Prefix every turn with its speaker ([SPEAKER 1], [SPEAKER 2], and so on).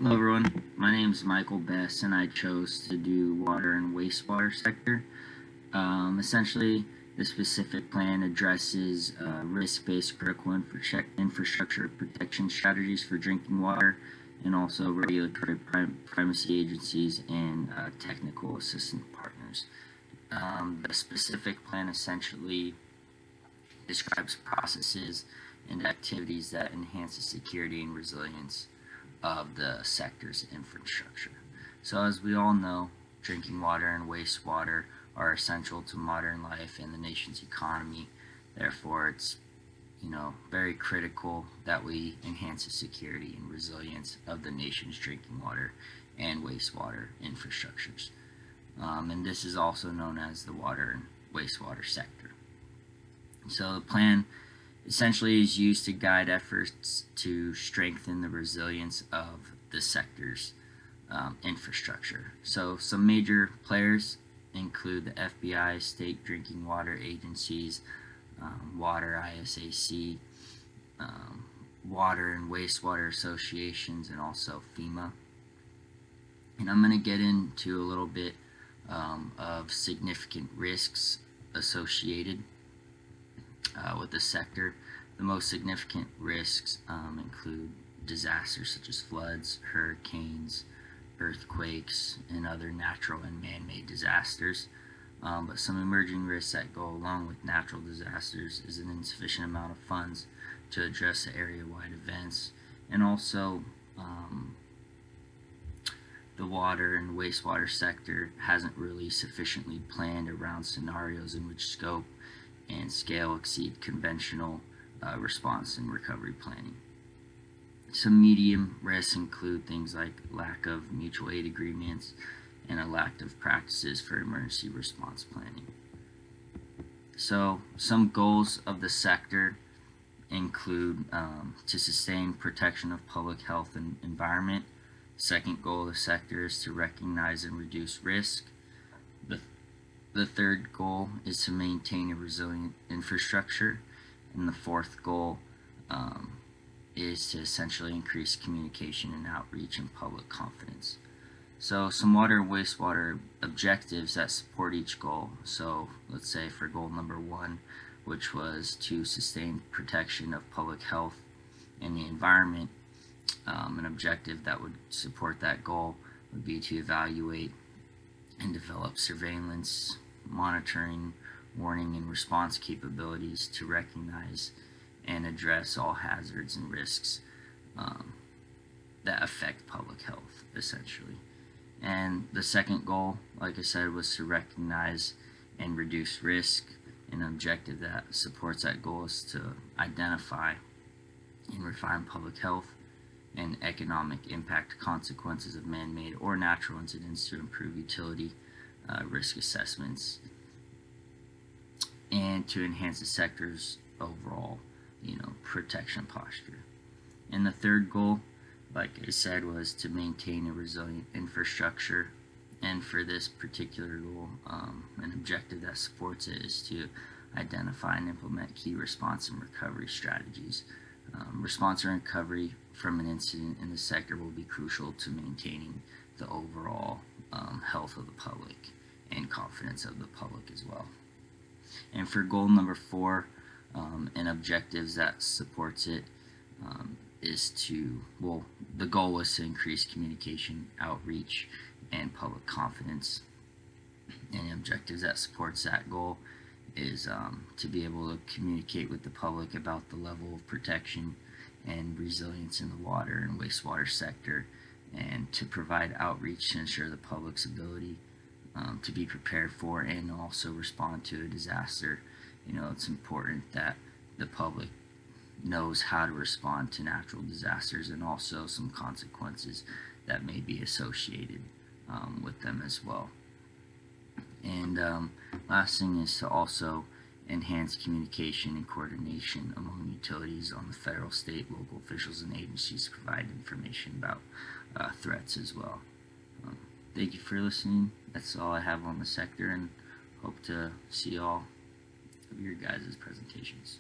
[SPEAKER 1] Hello everyone, my name is Michael Bess and I chose to do water and wastewater sector. Essentially, the specific plan addresses risk-based critical infrastructure protection strategies for drinking water and also regulatory primacy agencies and technical assistance partners. The specific plan essentially describes processes and activities that enhance the security and resilience of the sector's infrastructure. So as we all know, drinking water and wastewater are essential to modern life and the nation's economy. Therefore, it's very critical that we enhance the security and resilience of the nation's drinking water and wastewater infrastructures. And this is also known as the water and wastewater sector. So the plan essentially is used to guide efforts to strengthen the resilience of the sector's infrastructure. So some major players include the FBI, state drinking water agencies, water ISAC, water and wastewater associations, and also FEMA. And I'm going to get into a little bit of significant risks associated with the sector. The most significant risks include disasters such as floods, hurricanes, earthquakes, and other natural and man-made disasters. But some emerging risks that go along with natural disasters is an insufficient amount of funds to address the area-wide events, and also the water and wastewater sector hasn't really sufficiently planned around scenarios in which scope and scale exceed conventional response and recovery planning. Some medium risks include things like lack of mutual aid agreements and a lack of practices for emergency response planning. So some goals of the sector include to sustain protection of public health and environment. Second goal of the sector is to recognize and reduce risk. The third goal is to maintain a resilient infrastructure, and the fourth goal is to essentially increase communication and outreach and public confidence. So some water and wastewater objectives that support each goal. So let's say for goal number 1, which was to sustain protection of public health and the environment, an objective that would support that goal would be to evaluate and develop surveillance, monitoring, warning, and response capabilities to recognize and address all hazards and risks that affect public health, essentially. And the second goal, like I said, was to recognize and reduce risk. An objective that supports that goal is to identify and refine public health and economic impact consequences of man-made or natural incidents to improve utility risk assessments and to enhance the sector's overall protection posture. And the third goal, like I said, was to maintain a resilient infrastructure. And for this particular goal, an objective that supports it is to identify and implement key response and recovery strategies. Response and recovery from an incident in the sector will be crucial to maintaining the overall health of the public and confidence of the public as well. And for goal number 4, and objectives that supports it is to, the goal was to increase communication, outreach, and public confidence. And the objectives that supports that goal is to be able to communicate with the public about the level of protection and resilience in the water and wastewater sector, and to provide outreach to ensure the public's ability to be prepared for and also respond to a disaster. It's important that the public knows how to respond to natural disasters and also some consequences that may be associated with them as well. And last thing is to also enhance communication and coordination among utilities on the federal, state, local officials, and agencies to provide information about threats as well. Thank you for listening. That's all I have on the sector, and hope to see all of your guys' presentations.